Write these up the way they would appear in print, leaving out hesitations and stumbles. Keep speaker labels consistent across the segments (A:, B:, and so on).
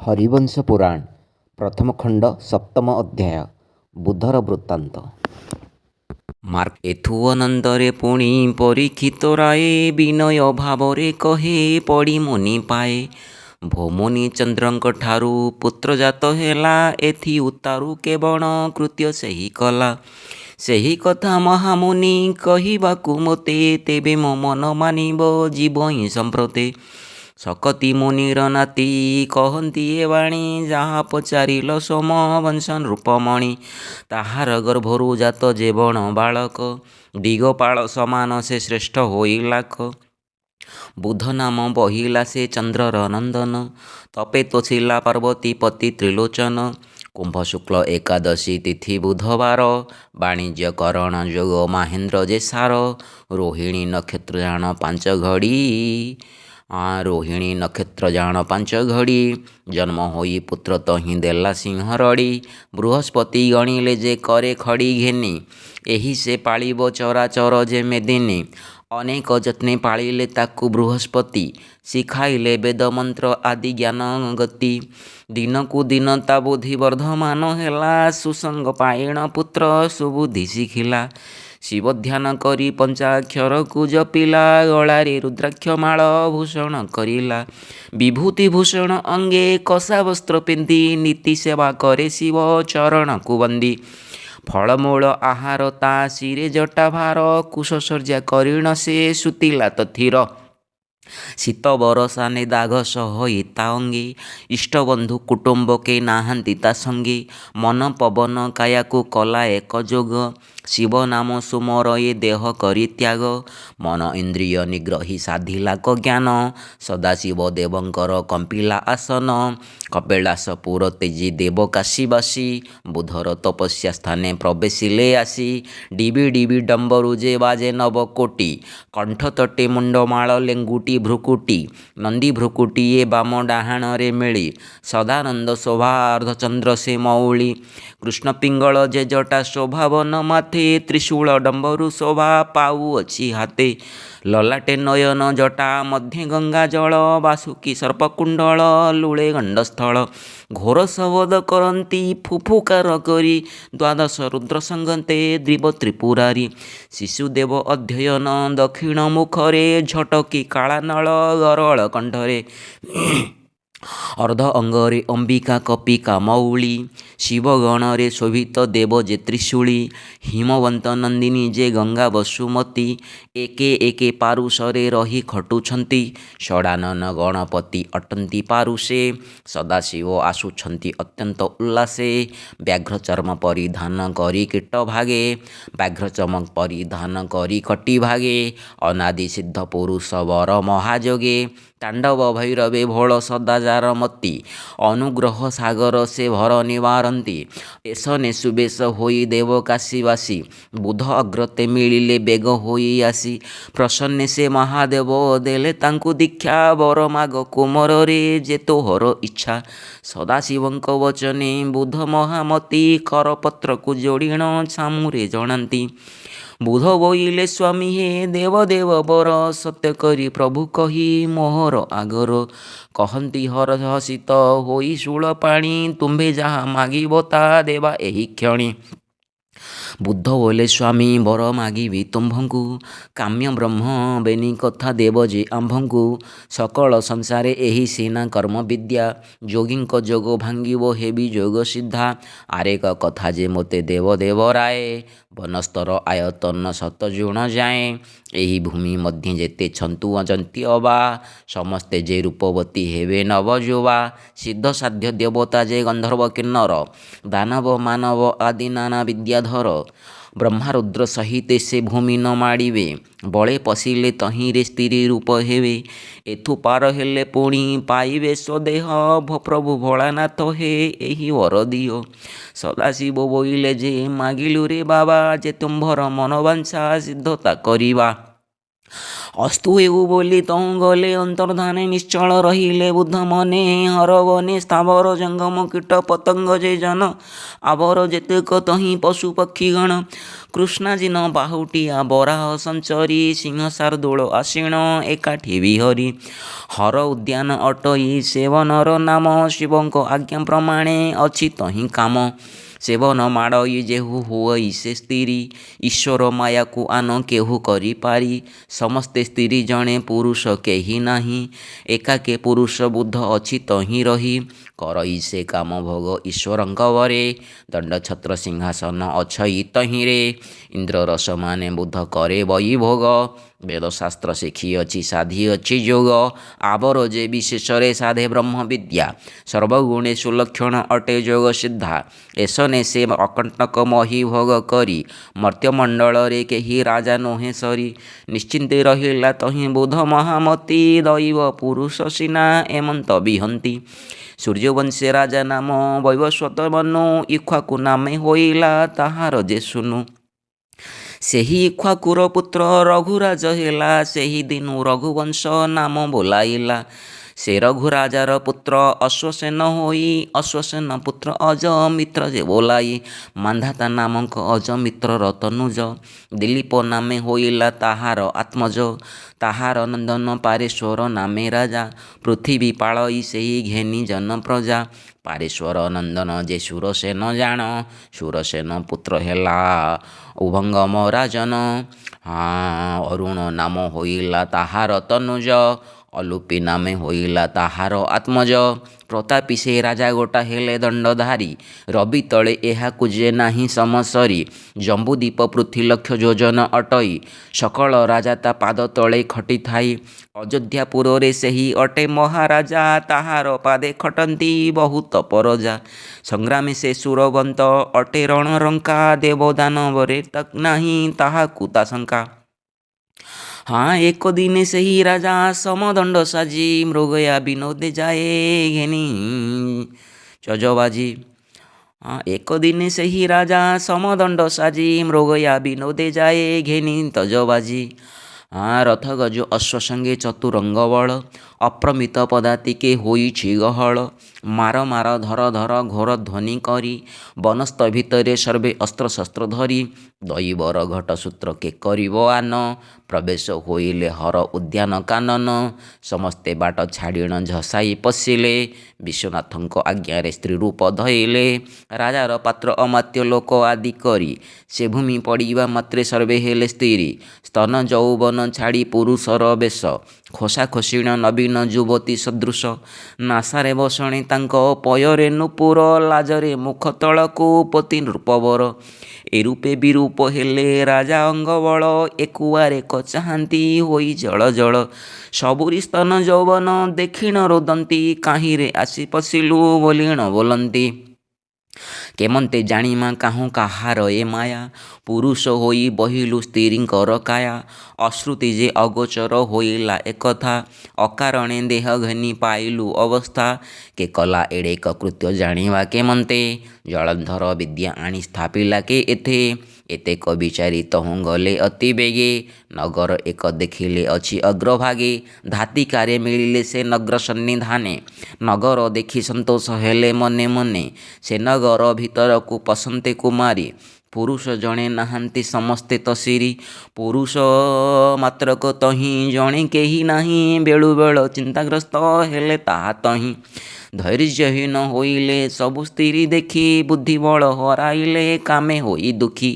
A: हरिवंश पुराण प्रथम खंड सप्तम अध्याय बुधर वृत्तांत।
B: एथु अनंतरे पुणी परीक्षित राये विनय भावरे कहे पड़ी मुनि पाए। भौमुनि चंद्रଙ୍କ ଠାରୁ पुत्र जात हेला एथि उतारु केवण कृत्य सेहि कला। ସେହି କଥା ମହାମୁନି କହିବାକୁ ମୋତେ ତେବେ ମୋ ମନ ମାନିବ ଯିବ ହିଁ ସମ୍ପ୍ରତେ। ଶକତି ମୁନିର ନାତି କହନ୍ତି ଏ ବାଣୀ ଯାହା ପଚାରିଲ ସୋମବଂଶ ନୃପମଣି। ତାହାର ଗର୍ଭରୁ ଜାତ ଯେ ବଣ ବାଳକ ଦିଗପାଳ ସମାନ ସେ ଶ୍ରେଷ୍ଠ ହୋଇ ଲାଖ। ବୁଧ ନାମ ବହିଲା ସେ ଚନ୍ଦ୍ରର ନନ୍ଦନ ତପେ ତୋଷିଲା ପାର୍ବତୀ ପତି ତ୍ରିଲୋଚନ। କୁମ୍ଭ ଶୁକ୍ଳ ଏକାଦଶୀ ତିଥି ବୁଧବାର ବାଣିଜ୍ୟ କରଣ ଯୋଗ ମାହେନ୍ଦ୍ର ଯେ ସାର। ରୋହିଣୀ ନକ୍ଷତ୍ର ଜାଣ ପାଞ୍ଚ ଘଡ଼ି ଜନ୍ମ ହୋଇ ପୁତ୍ର ତହିଁ ଦେଲା ସିଂହ ରଡ଼ି। ବୃହସ୍ପତି ଗଣିଲେ ଯେ କରେ ଖଡ଼ି ଘେନି ଏହି ସେ ପାଳିବ ଚରାଚର ଯେ ମେଦିନୀ। ଅନେକ ଯତ୍ନେ ପାଳିଲେ ତାକୁ ବୃହସ୍ପତି ଶିଖାଇଲେ ବେଦ ମନ୍ତ୍ର ଆଦି ଜ୍ଞାନ ଗତି। ଦିନକୁ ଦିନ ତା ବୁଦ୍ଧି ବର୍ଦ୍ଧମାନ ହେଲା ସୁସଙ୍ଗ ପାଇଣ ପୁତ୍ର ସୁବୁଦ୍ଧି ଶିଖିଲା। ଶିବ ଧ୍ୟାନ କରି ପଞ୍ଚାକ୍ଷରକୁ ଜପିଲା ଗଳାରେ ରୁଦ୍ରାକ୍ଷ ମାଳ ଭୂଷଣ କରିଲା। ବିଭୂତି ଭୂଷଣ ଅଙ୍ଗେ କଷା ବସ୍ତ୍ର ପିନ୍ଧି ନୀତି ସେବା କରେ ଶିବ ଚରଣକୁ ବନ୍ଦୀ। ଫଳମୂଳ ଆହାର ତା ଶିରେ ଜଟା ଭାର କୁଶଚର୍ଯ୍ୟା କରିଣ ସେ ସୁତିଲା ତଥିର। ଶୀତ ବରଷାନେ ଦାଘ ସହଇ ତା ଅଙ୍ଗେ ଇଷ୍ଟବନ୍ଧୁ କୁଟୁମ୍ବ କେ ନାହାନ୍ତି ତା ସଙ୍ଗେ। ମନ ପବନ କାୟାକୁ କଲା ଏକ ଯୋଗ ଶିବ ନାମ ସୁମର ଏ ଦେହ କରି ତ୍ୟାଗ। ମନ ଇନ୍ଦ୍ରିୟ ନିଗ୍ରହୀ ସାଧିଲା କ ଜ୍ଞାନ ସଦାଶିବ ଦେବଙ୍କର କମ୍ପିଲା ଆସନ। କପିଳାସ ପୁର ତେଜି ଦେବ କାଶୀବାସୀ ବୁଧର ତପସ୍ୟା ସ୍ଥାନେ ପ୍ରବେଶିଲେ ଆସି। ଡିବି ଡିବି ଡମ୍ବରୁ ଯେ ବାଜେ ନବ କୋଟି କଣ୍ଠ ତଟେ ମୁଣ୍ଡମାଳ ଲେଙ୍ଗୁଟି ଭ୍ରୁକୁଟି। ନନ୍ଦୀ ଭ୍ରୁକୁଟିଏ ବାମ ଡାହାଣରେ ମିଳି ସଦାନନ୍ଦ ଶୋଭା ଅର୍ଦ୍ଧଚନ୍ଦ୍ର ସେ ମଉଳି। କୃଷ୍ଣ ପିଙ୍ଗଳ ଯେ ଜଟା ଶୋଭା ବନ ମାଥେ ତ୍ରିଶୂଳ ଡମ୍ବରୁ ଶୋଭା ପାଉଅଛି ହାତେ। ଲଲାଟେ ନୟନ ଜଟା ମଧ୍ୟେ ଗଙ୍ଗା ଜଳ ବାସୁକି ସର୍ପକୁଣ୍ଡଳ ଲୁଳେ ଗଣ୍ଡସ୍ଥଳ। ଘୋର ଶବଦ କରନ୍ତି ଫୁଫୁକାର କରି ଦ୍ୱାଦଶ ରୁଦ୍ର ସଙ୍ଗତେ ଦ୍ରିବ ତ୍ରିପୁରାରୀ। ଶିଶୁଦେବ ଅଧ୍ୟୟନ ଦକ୍ଷିଣ ମୁଖରେ ଝଟକି କାଳାନଳ ଗରଳ କଣ୍ଠରେ। ଅର୍ଦ୍ଧ ଅଙ୍ଗରେ ଅମ୍ବିକା କପିକା ମଉଳି ଶିବଗଣରେ ଶୋଭିତ ଦେବ ଯେ ତ୍ରିଶୂଳି। ହିମବନ୍ତ ନନ୍ଦିନୀ ଯେ ଗଙ୍ଗା ବସୁମତୀ ଏକେ ଏକେ ପାରୁଷରେ ରହି ଖଟୁଛନ୍ତି। ଷଡ଼ାନନ ଗଣପତି ଅଟନ୍ତି ପାରୁଷେ ସଦାଶିବ ଆସୁଛନ୍ତି ଅତ୍ୟନ୍ତ ଉଲ୍ଲାସେ। ବ୍ୟାଘ୍ର ଚର୍ମ ପରିଧାନ କରି କୀଟ ଭାଗେ ବ୍ୟାଘ୍ର ଚର୍ମ ପରିଧାନ କରି କଟି ଭାଗେ। ଅନାଦି ସିଦ୍ଧ ପୁରୁଷ ବର ମହାଯୋଗେ ତାଣ୍ଡବ ଭୈରବେ ଭୋଳ ସଦା ଯାର ମତି। ଅନୁଗ୍ରହ ସାଗର ସେ ଭର ନିବାରନ୍ତି ଏସନେ ସୁବେଶ ହୋଇ ଦେବ କାଶୀବାସୀ। ବୁଧ ଅଗ୍ରତେ ମିଳିଲେ ବେଗ ହୋଇ ଆସି ପ୍ରସନ୍ନେ ସେ ମହାଦେବ ଦେଲେ ତାଙ୍କୁ ଦୀକ୍ଷା। ବର ମାଗ କୁମରରେ ଯେ ତୋହର ଇଚ୍ଛା ସଦାଶିବଙ୍କ ବଚନେ ବୁଧ ମହାମତି। କରପତ୍ରକୁ ଯୋଡ଼ିଣ ଛାମୁରେ ଜଣାନ୍ତି ବୁଧ ବୋଇଲେ ସ୍ୱାମୀ ହେ ଦେବ ଦେବ ବର। ସତ୍ୟ କରି ପ୍ରଭୁ କହି ମୋହର ଆଗର କହନ୍ତି ହରଷିତ ହୋଇ ଶୂଳ ପାଣି। ତୁମ୍ଭେ ଯାହା ମାଗିବ ତା ଦେବା ଏହି କ୍ଷଣି। ବୁଧ ବୋଲେ ସ୍ୱାମୀ ବର ମାଗିବି ତୁମ୍ଭଙ୍କୁ କାମ୍ୟ ବ୍ରହ୍ମ ବେନି କଥା ଦେବ ଯେ ଆମ୍ଭଙ୍କୁ। ସକଳ ସଂସାରେ ଏହି ସିନା କର୍ମ ବିଦ୍ୟା ଯୋଗୀଙ୍କ ଯୋଗ ଭାଙ୍ଗିବ ହେବି ଯୋଗ ସିଦ୍ଧା। ଆରେକ କଥା ଯେ ମୋତେ ଦେବ ଦେବ ରାଏ ବନସ୍ତର ଆୟତନ ଶତଯୁଣ ଯାଏଁ। ଏହି ଭୂମି ମଧ୍ୟ ଯେତେ ଛନ୍ତୁ ଅଜନ୍ତି ଅବା ସମସ୍ତେ ଯେ ରୂପବତୀ ହେବେ ନବଯୁବା। ସିଦ୍ଧ ସାଧ୍ୟ ଦେବତା ଯେ ଗନ୍ଧର୍ବ କିନ୍ନର ଦାନବ ମାନବ ଆଦି ନାନା ବିଦ୍ୟାଧର। ବ୍ରହ୍ମା ରୁଦ୍ର ସହିତେ ସେ ଭୂମି ନ ମାଡ଼ିବେ ବଳେ ପଶିଲେ ତହିଁରେ ସ୍ତ୍ରୀ ରୂପ ହେବେ। ଏଥୁ ପାର ହେଲେ ପୁଣି ପାଇବେ ସ୍ୱଦେହ ପ୍ରଭୁ ଭୋଳାନାଥ ହେ ଏହି ବର ଦିଅ। ସଦାଶିବ ବୋଇଲେ ଯେ ମାଗିଲୁ ରେ ବାବା ଯେ ତୁମ୍ଭର ମନବାଞ୍ଛା ସିଦ୍ଧତା କରିବା। ଅସ୍ତୁ ହେଉ ବୋଲି ତହୁଁ ଗଲେ ଅନ୍ତର୍ଧାନେ ନିଶ୍ଚଳ ରହିଲେ ବୁଦ୍ଧ ମନେ ହରବନେ ସ୍ଥାବର ଜଙ୍ଗମ କୀଟ ପତଙ୍ଗ ଯେ ଜନ ଆବର ଯେତେକ ତହିଁ ପଶୁ ପକ୍ଷୀଗଣ କୃଷ୍ଣାଜିନ ବାହୁଟିଆ ବରାହ ସଞ୍ଚରୀ ସିଂହ ଶାର୍ଦୂଳ ଆସୀଣ ଏକାଠି ବିହରି ହର ଉଦ୍ୟାନ ଅଟଇ ସେବନର ନାମ ଶିବଙ୍କ ଆଜ୍ଞା ପ୍ରମାଣେ ଅଛି ତହିଁ କାମ ସେବନ ମାଡ଼ଇ ଯେହୁ ହୁଅଇ ସେ ସ୍ତ୍ରୀ ଈଶ୍ୱର ମାୟାକୁ ଆନ କେହୁ କରିପାରି ସମସ୍ତେ ସ୍ତ୍ରୀ ଜଣେ ପୁରୁଷ କେହି ନାହିଁ ଏକାକେ ପୁରୁଷ ବୁଦ୍ଧ ଅଛି ତହିଁ ରହି କରଇ ସେ କାମ ଭୋଗ ଈଶ୍ୱରଙ୍କ ବରେ ଦଣ୍ଡ ଛତ୍ର ସିଂହାସନ ଅଛଇ ତହିଁରେ ଇନ୍ଦ୍ରର ସମାନେ ବୁଦ୍ଧ କରେ ବଇ ଭୋଗ ବେଦଶାସ୍ତ୍ର ଶିଖିଅଛି ସାଧିଅଛି ଯୋଗ ଆବର ଯେ ବିଶେଷରେ ସାଧେ ବ୍ରହ୍ମ ବିଦ୍ୟା ସର୍ବଗୁଣେ ସୁଲକ୍ଷଣ ଅଟେ ଯୋଗ ସିଦ୍ଧା ଏସନେ ସେ ଅକଣ୍ଟକ ମହି ଭୋଗ କରି ମର୍ତ୍ତ୍ୟମଣ୍ଡଳରେ କେହି ରାଜା ନୁହେଁ ସରି ନିଶ୍ଚିନ୍ତେ ରହିଲା ତହିଁ ବୁଧ ମହାମତି ଦୈବ ପୁରୁଷ ସିନା ଏମନ୍ତ ବିହନ୍ତି ସୂର୍ଯ୍ୟବଂଶୀ ରାଜା ନାମ ବୈବସ୍ୱତ ମନୁ ଇକ୍ଷ୍ୱାକୁ ନାମେ ହୋଇଲା ତାହାର ଯେ ଶୁନୁ ସେହି ଇକ୍ଷ୍ୱାକୁର ପୁତ୍ର ରଘୁରାଜ ହେଲା ସେହି ଦିନୁ ରଘୁବଂଶ ନାମ ବୋଲାଇଲା ସେ ରଘୁରାଜାର ପୁତ୍ର ଅଶ୍ୱସେନ ହୋଇ ଅଶ୍ୱସେନ ପୁତ୍ର ଅଜମିତ୍ର ଯେ ବୋଲାଇ ମାନ୍ଧାତା ନାମକ ଅଜମିତ୍ରର ତନୁଜ ଦିଲୀପ ନାମେ ହୋଇଲା ତାହାର ଆତ୍ମଜ ତାହାର ନନ୍ଦନ ପାରେଶ୍ୱର ନାମେ ରାଜା ପୃଥିବୀ ପାଳଇ ସେହି ଘେନି ଜନ ପ୍ରଜା ପାରେଶ୍ୱର ନନ୍ଦନ ଯେ ସୁରସେନ ଜାଣ ସୁରସେନ ପୁତ୍ର ହେଲା ଉଭଙ୍ଗମ ରାଜନ ଅରୁଣ ନାମ ହୋଇଲା ତାହାର ତନୁଜ ଅଲୁପି ନାମେ ହୋଇଲା ତାହାର ଆତ୍ମଜ ପ୍ରତାପୀ ସେ ରାଜା ଗୋଟା ହେଲେ ଦଣ୍ଡଧାରୀ ରବି ତଳେ ଏହାକୁ ଯେ ନାହିଁ ସମସରି ଜମ୍ବୁଦ୍ୱୀପ ପୃଥ୍ୱୀ ଲକ୍ଷ ଯୋଜନ ଅଟଇ ସକଳ ରାଜା ତା ପାଦ ତଳେ ଖଟିଥାଇ ଅଯୋଧ୍ୟାପୁରରେ ସେହି ଅଟେ ମହାରାଜା ତାହାର ପାଦେ ଖଟନ୍ତି ବହୁତ ପରଜା ସଂଗ୍ରାମେ ସେ ସୁରବନ୍ତ ଅଟେ ରଣରଙ୍କା ଦେବଦାନବରେ ତକ୍ ନାହିଁ ତାହାକୁ ତା ଶଙ୍କା ଏକ ଦିନେ ସେହି ରାଜା ସମଦଣ୍ଡ ସାଜି ମୃଗୟା ବିନୋଦେ ଯାଏ ଘେନି ଚଜବାଜି ଏକ ଦିନେ ସେହି ରାଜା ସମଦଣ୍ଡ ସାଜି ମୃଗୟା ବିନୋଦେ ଯାଏ ଘେନି ତଜବାଜି ରଥ ଗଜ ଅଶ୍ୱ ସଙ୍ଗେ ଚତୁରଙ୍ଗ ବଳ ଅପ୍ରମିତ ପଦାତିକେ ହୋଇଛି ଗହଳ ମାର ମାର ଧର ଧର ଘୋର ଧ୍ୱନି କରି ବନସ୍ତ ଭିତରେ ସର୍ବେ ଅସ୍ତ୍ରଶସ୍ତ୍ର ଧରି ଦୈବର ଘଟସୂତ୍ର କେ କରିବ ଆନ ପ୍ରବେଶ ହୋଇଲେ ହର ଉଦ୍ୟାନ କାନନ ସମସ୍ତେ ବାଟ ଛାଡ଼ିଣ ଝସାଇ ପଶିଲେ ବିଶ୍ୱନାଥଙ୍କ ଆଜ୍ଞାରେ ସ୍ତ୍ରୀ ରୂପ ଧଇଲେ ରାଜାର ପାତ୍ର ଅମାତ୍ୟ ଲୋକ ଆଦି କରି ସେ ଭୂମି ପଡ଼ିବା ମାତ୍ରେ ସର୍ବେ ହେଲେ ସ୍ତ୍ରୀ ସ୍ତନ ଯୌବନ ଛାଡ଼ି ପୁରୁଷର ବେଶ ଖୋସା ଖୋସିଣ ନବୀନ ଯୁବତୀ ସଦୃଶ ନାସାରେ ବସଣେ ତାଙ୍କ ପୟରେ ନୁପୁର ଲାଜରେ ମୁଖ ତଳକୁ ପତି ନୃପବର ଏ ରୂପେ ବିରୂପ ହେଲେ ରାଜା ଅଙ୍ଗବଳ ଏକୁଆରେ କଚାହାନ୍ତି ହୋଇ ଜଳ ଜଳ ସବୁରି ସ୍ତନ ଯୌବନ ଦେଖିଣ ରୋଦନ୍ତି କାହିଁରେ ଆସି ପଶିଲୁ ବୋଲିଣ ବୋଲନ୍ତି କେମନ୍ତେ ଜାଣିମା କାହୁଁ କାହାର ଏ ମାୟା ପୁରୁଷ ହୋଇ ବହିଲୁ ସ୍ତ୍ରୀଙ୍କର କାୟା ଅଶ୍ରୁତି ଯେ ଅଗୋଚର ହୋଇଲା ଏକଥା ଅକାରଣେ ଦେହ ଘେନି ପାଇଲୁ ଅବସ୍ଥା କେ କଲା ଏଡ଼େକ କୃତ୍ୟ ଜାଣିବା କେମନ୍ତେ ଜଳନ୍ଧର ବିଦ୍ୟା ଆଣି ସ୍ଥାପିଲା କେ ଏତେକ ବିଚାରି ତହୁଁ ଗଲେ ଅତି ବେଗେ ନଗର ଏକ ଦେଖିଲେ ଅଛି ଅଗ୍ରଭାଗେ ଧାତିକାରେ ମିଳିଲେ ସେ ନଗର ସନ୍ନିଧାନେ ନଗର ଦେଖି ସନ୍ତୋଷ ହେଲେ ମନେ ମନେ ସେ ନଗର ଭିତରକୁ ପଶନ୍ତେ କୁମାରୀ ପୁରୁଷ ଜଣେ ନାହାନ୍ତି ସମସ୍ତେ ତସିରି ପୁରୁଷ ମାତ୍ରକ ତହିଁ ଜଣେ କେହି ନାହିଁ ବେଳୁବେଳ ଚିନ୍ତାଗ୍ରସ୍ତ ହେଲେ ତାହା ତହିଁ ଧୈର୍ଯ୍ୟହୀନ ହୋଇଲେ ସବୁ ସ୍ତ୍ରୀ ଦେଖି ବୁଦ୍ଧିବଳ ହରାଇଲେ କାମେ ହୋଇ ଦୁଃଖୀ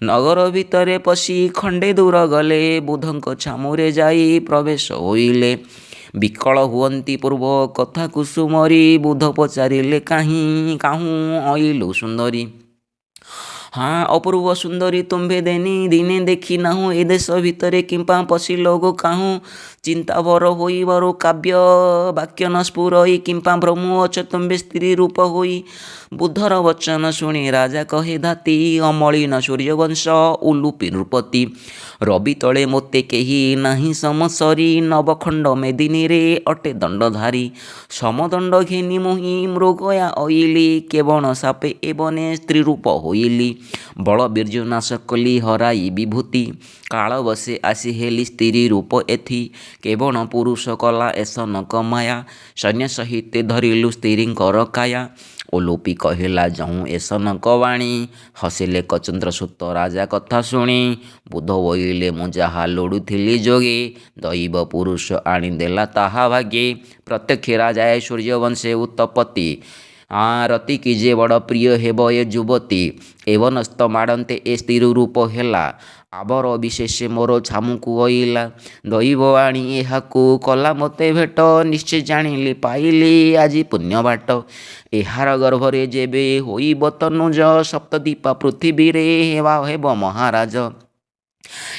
B: ନଗର ଭିତରେ ପଶି ଖଣ୍ଡେ ଦୂର ଗଲେ ବୁଧଙ୍କ ଛାମୁରେ ଯାଇ ପ୍ରବେଶ ହୋଇଲେ ବିକଳ ହୁଅନ୍ତି ପୂର୍ବ କଥା କୁସୁମରି ବୁଧ ପଚାରିଲେ କାହୁଁ ଅଇଲୁ ସୁନ୍ଦରୀ ଅପୂର୍ବ ସୁନ୍ଦରୀ ତୁମ୍ଭେ ଦିନେ ଦେଖି ନାହୁଁ ଏ ଦେଶ ଭିତରେ କିମ୍ପା ପଶିଲ ଗୋ କାହୁଁ ଚିନ୍ତାବର ହୋଇବାରୁ କାବ୍ୟ ବାକ୍ୟ ନ ସ୍ଫୁରଇ କିମ୍ବା ଭ୍ରମୁ ଅଚତମ୍ବେ ସ୍ତ୍ରୀ ରୂପ ହୋଇ ବୁଧର ବଚନ ଶୁଣି ରାଜା କହେ ଧାତି ଅମଳିନ ସୂର୍ଯ୍ୟବଂଶ ଉଲୁପି ନୃପତି ରବି ତଳେ ମୋତେ କେହି ନାହିଁ ସମସରି ନବଖଣ୍ଡ ମେଦିନୀରେ ଅଟେ ଦଣ୍ଡଧାରୀ ସମଦଣ୍ଡ ଘେନି ମୋହି ମୃଗୟା ଅଇଲି କେବଳ ସାପେ ଏବନେ ସ୍ତ୍ରୀ ରୂପ ହୋଇଲି ବଳ ବୀର୍ଯ୍ୟ ନାଶ କଲି ହରାଇ ବିଭୂତି କାଳ ବସେ ଆସି ହେଲି ସ୍ତ୍ରୀ ରୂପ ଏଥି କେବଳ ପୁରୁଷ କଲା ଏସନ କମାୟା ସୈନ୍ୟ ସହିତେ ଧରିଲୁ ସ୍ତ୍ରୀଙ୍କର କାୟା ଓଲୁପି କହିଲା ଯହୁଁ ଏସନ କବାଣୀ ହସିଲେ କଚନ୍ଦ୍ରସୂତ ରାଜା କଥା ଶୁଣି ବୁଧ ବୋଇଲେ ମୁଁ ଯାହା ଲୋଡ଼ୁଥିଲି ଯୋଗେ ଦୈବ ପୁରୁଷ ଆଣିଦେଲା ତାହା ଭାଗ୍ୟେ ପ୍ରତ୍ୟକ୍ଷ ରାଜାଏ ସୂର୍ଯ୍ୟବଂଶେ ଉତ୍ତପତି ରତି କି ଯେ ବଡ଼ ପ୍ରିୟ ହେବ ଏ ଯୁବତୀ ଏବନସ୍ତ ମାଡ଼ନ୍ତେ ଏ ସ୍ତ୍ରୀ ରୂପ ହେଲା ଆବର ବିଶେଷ ମୋର ଛାମୁକୁ ଅଇଲା ଦୈବ ଆଣି ଏହାକୁ କଲା ମୋତେ ଭେଟ ନିଶ୍ଚୟ ଜାଣିଲି ପାଇଲି ଆଜି ପୁଣ୍ୟ ବାଟ ଏହାର ଗର୍ଭରେ ଯେବେ ହୋଇବ ତନୁଜ ସପ୍ତଦୀପା ପୃଥିବୀରେ ହେବ ମହାରାଜ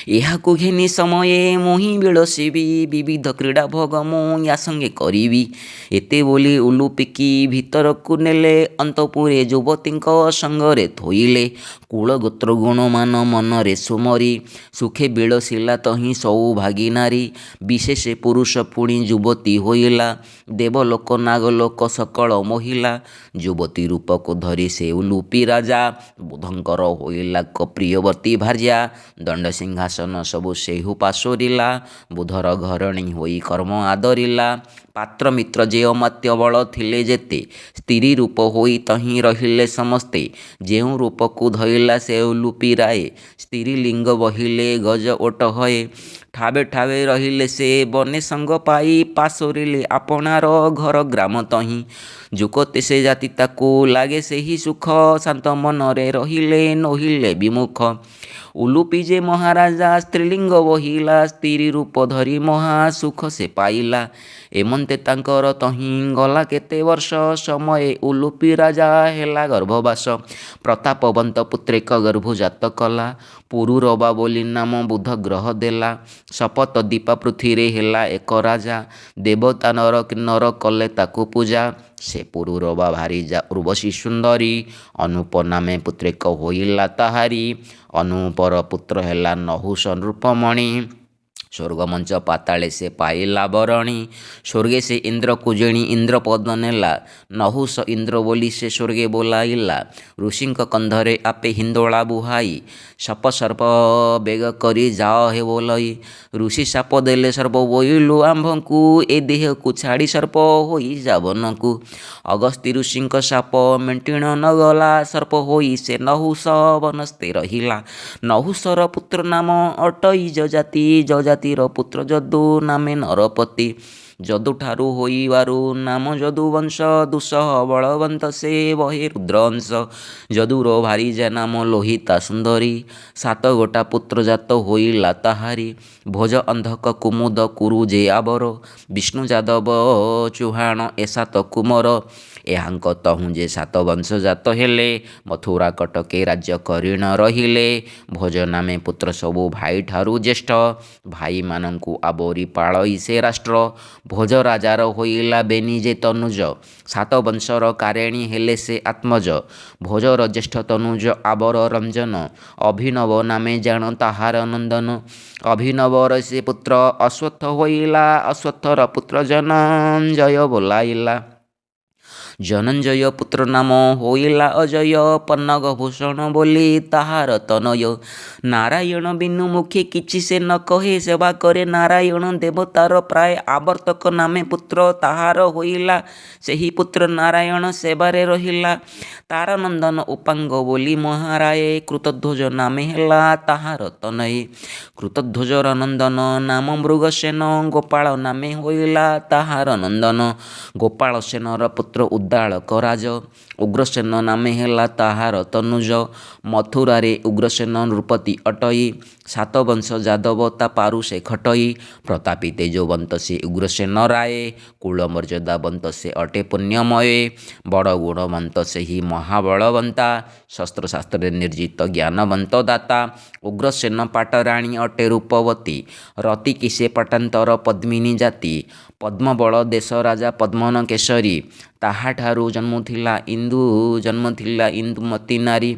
B: ଏହାକୁ ଘେନି ସମୟେ ମୁହିଁ ବିଳସିବି ବିବିଧ କ୍ରୀଡ଼ା ଭୋଗ ମୁଁ ୟା ସଙ୍ଗେ କରିବି ଏତେ ବୋଲି ଉଲୁପିକି ଭିତରକୁ ନେଲେ ଅନ୍ତପୁରେ ଯୁବତୀଙ୍କ ସଙ୍ଗରେ ଥୋଇଲେ କୁଳଗୋତ୍ର ଗୁଣମାନ ମନରେ ସୁମରି ସୁଖେ ବିଳସିଲା ତହିଁ ସୌଭାଗୀ ନାରୀ ବିଶେଷ ପୁରୁଷ ପୁଣି ଯୁବତୀ ହୋଇଲା ଦେବଲୋକ ନାଗଲୋକ ସକଳ ମହିଳା ଯୁବତୀ ରୂପକୁ ଧରି ସେ ଉଲୁପି ରାଜା ବୁଧଙ୍କର ହୋଇଲା ପ୍ରିୟବତୀ ଭାର୍ଯ୍ୟା ଦଣ୍ଡ ସିଂହାସନ ସବୁ ସେହୁ ପାଶୋରିଲା ବୁଧର ଘରଣୀ ହୋଇ କର୍ମ ଆଦରିଲା ପାତ୍ର ମିତ୍ର ଯେ ଅମାତ୍ୟ ବଳ ଥିଲେ ଯେତେ ସ୍ତ୍ରୀ ରୂପ ହୋଇ ତହିଁ ରହିଲେ ସମସ୍ତେ ଯେଉଁ ରୂପକୁ ଧଇଲା ସେ ଉଲୁପି ରାଏ ସ୍ତ୍ରୀ ଲିଙ୍ଗ ବହିଲେ ଗଜ ଓଟ ହଏ ଠାବେ ଠାବେ ରହିଲେ ସେ ବନେ ସଙ୍ଗ ପାଇ ପାଶୋରିଲେ ଆପଣାର ଘର ଗ୍ରାମ ତହିଁ ଯୁକତେ ସେ ଜାତି ତାକୁ ଲାଗେ ସେହି ସୁଖ ଶାନ୍ତ ମନରେ ରହିଲେ ନହିଲେ ବିମୁଖ ଉଲୁପି ଯେ ମହାରାଜା ସ୍ତ୍ରୀଲିଙ୍ଗ ବହିଲା ସ୍ତ୍ରୀ ରୂପ ଧରି ମହା ସୁଖ ସେ ପାଇଲା ଏମନ୍ତେ ତାଙ୍କର ତହିଁ ଗଲା କେତେ ବର୍ଷ ସମୟେ ଉଲୁପି ରାଜା ହେଲା ଗର୍ଭବାସ ପ୍ରତାପବନ୍ତ ପୁତ୍ରେକ ଗର୍ଭଜାତ କଲା ପୁରୁରବା ବୋଲି ନାମ ବୁଧ ଗ୍ରହ ଦେଲା ଶପଥ ଦୀପା ପୃଥିରେ ହେଲା ଏକ ରାଜା ଦେବତା ନର କିନ୍ନର କଲେ ତାକୁ ପୂଜା ସେ ପୁରୁରବା ଭାରି ଉର୍ବଶୀ ସୁନ୍ଦରୀ ଅନୂପ ନାମେ ପୁତ୍ରେକ ହୋଇଲା ତାହାରି ଅନୂପର ପୁତ୍ର ହେଲା ନହୁଷ ନୃପମଣି ସ୍ୱର୍ଗମଞ୍ଚ ପାତାଳେ ସେ ପାଇଲା ବରଣୀ ସ୍ୱର୍ଗେ ସେ ଇନ୍ଦ୍ରକୁ ଜେଣି ଇନ୍ଦ୍ରପଦ ନେଲା ନହୁଷ ଇନ୍ଦ୍ର ବୋଲି ସେ ସ୍ୱର୍ଗେ ବୋଲାଇଲା ଋଷିଙ୍କ କନ୍ଧରେ ଆପେ ହିନ୍ଦୋଳା ବୁହାଇ ସାପ ସର୍ପ ବେଗ କରି ଯାଅ ହେ ବୋଲଇ ଋଷି ସାପ ଦେଲେ ସର୍ପ ବୋଇଲୁ ଆମ୍ଭଙ୍କୁ ଏ ଦେହକୁ ଛାଡ଼ି ସର୍ପ ହୋଇ ଯାବନକୁ ଅଗସ୍ତି ଋଷିଙ୍କ ସାପ ମେଣ୍ଟିଣ ନଗଲା ସର୍ପ ହୋଇ ସେ ନହୁଷ ବନସ୍ତେ ରହିଲା ନହୁଷର ପୁତ୍ର ନାମ ଅଟଇ ଯଜାତି ଯଜାତିର ପୁତ୍ର ଯଦୁ ନାମେ ନରପତି ଯଦୁଠାରୁ ହୋଇବାରୁ ନାମ ଯଦୁବଂଶ ଦୁଃସହ ବଳବନ୍ତ ସେ ବହେ ରୁଦ୍ରଅଂଶ ଯଦୁର ଭାରିଜା ନାମ ଲୋହିତା ସୁନ୍ଦରୀ ସାତ ଗୋଟା ପୁତ୍ର ଜାତ ହୋଇଲା ତାହାରି ଭୋଜ ଅନ୍ଧକ କୁମୁଦ କୁରୁ ଯେ ଆବର ବିଷ୍ଣୁ ଯାଦବ ଚୁହାଣ ଏ ସାତ କୁମର ଏହାଙ୍କ ତହୁଁ ଯେ ସାତ ବଂଶ ଜାତ ହେଲେ ମଥୁରା କଟକେ ରାଜ୍ୟ କରିଣ ରହିଲେ ଭୋଜ ନାମେ ପୁତ୍ର ସବୁ ଭାଇଠାରୁ ଜ୍ୟେଷ୍ଠ ଭାଇମାନଙ୍କୁ ଆବୋରି ପାଳଇ ସେ ରାଷ୍ଟ୍ର ଭୋଜ ରାଜାର ହୋଇଲା ବେନି ଯେ ତନୁଜ ସାତ ବଂଶର କାରେଣୀ ହେଲେ ସେ ଆତ୍ମଜ ଭୋଜର ଜ୍ୟେଷ୍ଠ ତନୁଜ ଆବର ରଞ୍ଜନ ଅଭିନବ ନାମେ ଜାଣ ତାହାର ନନ୍ଦନ ଅଭିନବର ସେ ପୁତ୍ର ଅଶ୍ୱତ୍ଥ ହୋଇଲା ଅଶ୍ୱତ୍ଥର ପୁତ୍ର ଜନଞ୍ଜୟ ବୋଲାଇଲା ଜନଞ୍ଜୟ ପୁତ୍ର ନାମ ହୋଇଲା ଅଜୟ ପନ୍ନଗ ଭୂଷଣ ବୋଲି ତାହାର ତନୟ ନାରାୟଣ ବିନୁ ମୁଖେ କିଛି ସେ ନ କହେ ସେବା କରେ ନାରାୟଣ ଦେବତାର ପ୍ରାୟ ଆବର୍ତ୍ତକ ନାମେ ପୁତ୍ର ତାହାର ହୋଇଲା ସେହି ପୁତ୍ର ନାରାୟଣ ସେବାରେ ରହିଲା ତାର ନନ୍ଦନ ଉପାଙ୍ଗ ବୋଲି ମହାରାଏ କୃତଧ୍ୱଜ ନାମେ ହେଲା ତାହାର ତନୟେ କୃତଧ୍ୱଜର ନନ୍ଦନ ନାମ ମୃଗସେନ ଗୋପାଳ ନାମେ ହୋଇଲା ତାହାର ନନ୍ଦନ ଗୋପାଳ ସେନର ପୁତ୍ର ଉଦ୍ଦାଳକ ରାଜ ଉଗ୍ରସେନ ନାମେ ହେଲା ତାହାର ତନୁଜ ମଥୁରାରେ ଉଗ୍ରସେନ ନୃପତି ଅଟଇ ସାତ ବଂଶ ଯାଦବ ତା ପାରୁ ସେ ଖଟଇ। ପ୍ରତାପୀ ତେଜୋବନ୍ତ ସେ ଉଗ୍ରସେନ ରାଏ। କୁଳ ମର୍ଯ୍ୟାଦାବନ୍ତ ସେ ଅଟେ ପୁଣ୍ୟମୟେ। ବଡ଼ ଗୁଣବନ୍ତ ସେହି ମହାବଳବନ୍ତା। ଶସ୍ତ୍ରଶାସ୍ତ୍ରରେ ନିର୍ଜିତ ଜ୍ଞାନବନ୍ତ ଦାତା। ଉଗ୍ରସେନ ପାଟରାଣୀ ଅଟେ ରୂପବତୀ। ରତିକି ସେ ପାଟାନ୍ତର ପଦ୍ମିନୀ ଜାତି। ପଦ୍ମବଳ ଦେଶ ରାଜା ପଦ୍ମନ କେଶରୀ। ତାହାଠାରୁ ଜନ୍ମଥିଲା ଇନ୍ଦୁମତୀ ନାରୀ।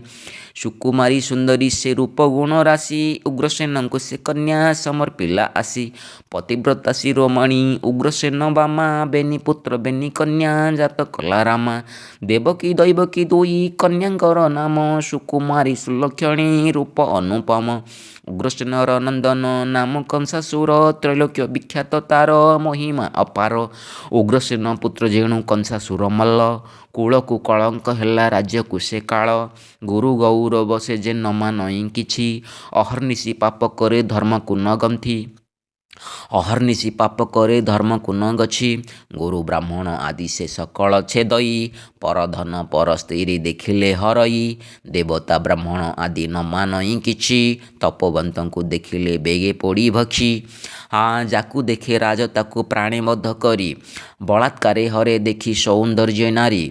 B: ସୁକୁମାରୀ ସୁନ୍ଦରୀ ସେ ରୂପ ଗୁଣ ରାଶି। ଉଗ୍ରସେନଙ୍କୁ ସେ କନ୍ୟା ସମର୍ପିଲା ଆସି। ପତିବ୍ରତା ଶିରୋମଣି ଉଗ୍ରସେନ ବାମା। ବେନି ପୁତ୍ର ବେନି କନ୍ୟା ଜାତ କଲା ରାମା। ଦେବକୀ ଦୈବକୀ ଦୁଇ କନ୍ୟାଙ୍କର ନାମ। ସୁକୁମାରୀ ସୁଲକ୍ଷଣୀ ରୂପ ଅନୁପମ। ଉଗ୍ରସେନର ନନ୍ଦନ ନାମ କଂସାସୁର। ତ୍ରୈଲୋକ୍ୟ ବିଖ୍ୟାତ ତାର ମହିମା ଅପାର। ଉଗ୍ରସେନ ପୁତ୍ର ଯେଣୁ କଂସାସୁର ମଲ୍ଲ। କୁଳକୁ କଳଙ୍କ ହେଲା ରାଜ୍ୟକୁ ସେ କାଳ। ଗୁରୁ ଗୌରବ ସେ ଯେ ନ ମାନଇ କିଛି। ଅହର୍ନିଶି ପାପ କରେ ଧର୍ମକୁ ନ ଗନ୍ଥି। ଅହର୍ନିଶି ପାପ କରେ ଧର୍ମକୁ ନ ଗଛି। ଗୁରୁ ବ୍ରାହ୍ମଣ ଆଦି ସେ ସକଳ ଛେଦଇ। ପରଧନ ପର ସ୍ତ୍ରୀ ଦେଖିଲେ ହରଇ। ଦେବତା ବ୍ରାହ୍ମଣ ଆଦି ନ ମାନଇ କିଛି। ତପୋବନ୍ତଙ୍କୁ ଦେଖିଲେ ବେଗେ ପୋଡ଼ି ଭକ୍ଷି। ଯାକୁ ଦେଖେ ରାଜ ତାକୁ ପ୍ରାଣେ ବଧ କରି। ବଳାତ୍କାରେ ହରେ ଦେଖି ସୌନ୍ଦର୍ଯ୍ୟ ନାରୀ।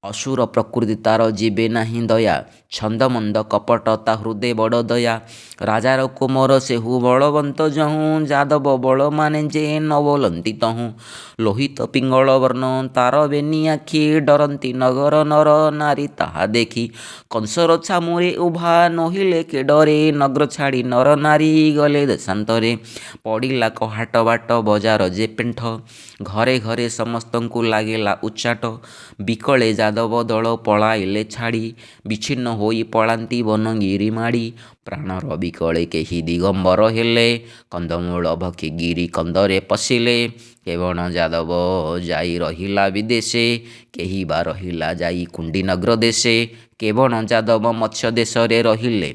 B: ଅସୁର ପ୍ରକୃତି ତାର ଯିବେ ନାହିଁ ଦୟା। ଛନ୍ଦମନ୍ଦ କପଟ ତା ହୃଦେ ବଡ଼ ଦୟା। ରାଜାର କୁମର ସେହୁ ବଳବନ୍ତ ଯହୁଁ। ଯାଦବ ବଳ ମାନେ ଯେ ନ ବୋଲନ୍ତି ତହୁଁ। ଲୋହିତ ପିଙ୍ଗଳ ବର୍ଣ୍ଣ ତାର ବେନି ଆଖି। ଡରନ୍ତି ନଗର ନର ନାରୀ ତାହା ଦେଖି। କଂସର ଛାମୁରେ ଉଭା ନୋହିଲେ କେ ଡରେ। ନଗର ଛାଡ଼ି ନର ନାରୀ ଗଲେ ଦେଶାନ୍ତରେ। ପଡ଼ିଲା କହାଟ ବାଟ ବଜାର ଯେ ପେଣ୍ଠ। ଘରେ ଘରେ ସମସ୍ତଙ୍କୁ ଲାଗିଲା ଉଚ୍ଚାଟ। ବିକଳେ ଯାଦବ ଦଳ ପଳାଇଲେ ଛାଡ଼ି। ବିଚ୍ଛିନ୍ନ ହୋଇ ପଳାନ୍ତି ବନଗିରି ମାଡ଼ି। ପ୍ରାଣର ବିକଳେ କେହି ଦିଗମ୍ବର ହେଲେ। କନ୍ଦମୂଳ ଭକ୍ଷି ଗିରି କନ୍ଦରେ ପଶିଲେ। କେବଳ ଯାଦବ ଯାଇ ରହିଲା ବିଦେଶେ। କେହି ବା ରହିଲା ଯାଇ କୁଣ୍ଡିନଗ୍ର ଦେଶେ। କେବଳ ଯାଦବ ମତ୍ସ୍ୟ ଦେଶରେ ରହିଲେ।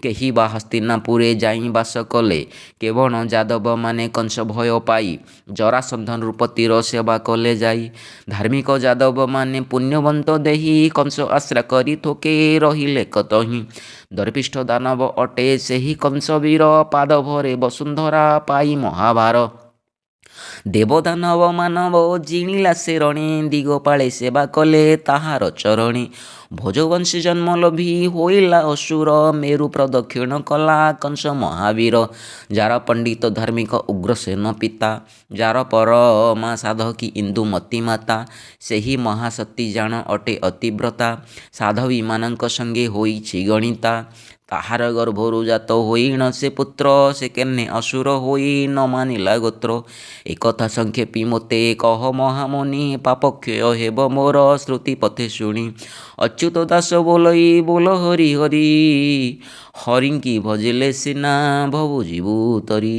B: କେହି ବା ହସ୍ତିନାପୁରେ ଯାଇ ବାସ କଲେ। କେବଳ ଯାଦବ ମାନେ କଂସ ଭୟ ପାଇ। ଜରାସନ୍ଧ ନୃପତିର ସେବା କଲେ ଯାଇ। ଧାର୍ମିକ ଯାଦବ ମାନେ ପୁଣ୍ୟବନ୍ତ ଦେହି। କଂସ ଆଶ୍ରା କରି ଥୋକେ ରହିଲେ କତହିଁ। ଦର୍ପିଷ୍ଠ ଦାନବ ଅଟେ ସେହି କଂସ ବୀର। ପାଦ ଭରେ ବସୁନ୍ଧରା ପାଇ ମହାଭାର। ଦେବଦାନବ ମାନବ ଜିଣିଲା ସେ ରଣେ। ଦିଗପାଳେ ସେବା କଲେ ତାହାର ଚରଣେ। ଭୋଜବଂଶୀ ଜନ୍ମ ଲୋଭୀ ହୋଇଲା ଅସୁର। ମେରୁ ପ୍ରଦକ୍ଷିଣ କଲା କଂସ ମହାବୀର। ଯାର ପଣ୍ଡିତ ଧାର୍ମିକ ଉଗ୍ରସେନ ପିତା। ଯାର ପରମା ସାଧକୀ ଇନ୍ଦୁମତୀ ମାତା। ସେହି ମହାସତୀ ଜାଣ ଅଟେ ଅତିବ୍ରତା। ସାଧବୀମାନଙ୍କ ସଙ୍ଗେ ହୋଇଛି ଗଣିତା। ତାହାର ଗର୍ଭରୁ ଜାତ ହୋଇଣ ସେ ପୁତ୍ର। ସେ କେନେ ଅସୁର ହୋଇ ନ ମାନିଲା ଗୋତ୍ର। ଏକଥା ସଂକ୍ଷେପୀ ମୋତେ କହ ମହାମୁନି। ପାପ କ୍ଷୟ ହେବ ମୋର ଶ୍ରୁତି ପଥେ ଶୁଣି। ଅଚ୍ୟୁତ ଦାସ ବୋଲଇ ବୋଲ ହରି ହରି। ହରିଙ୍କି ଭଜିଲେ ସିନା ଭବୁ ଯିବୁ ତରି।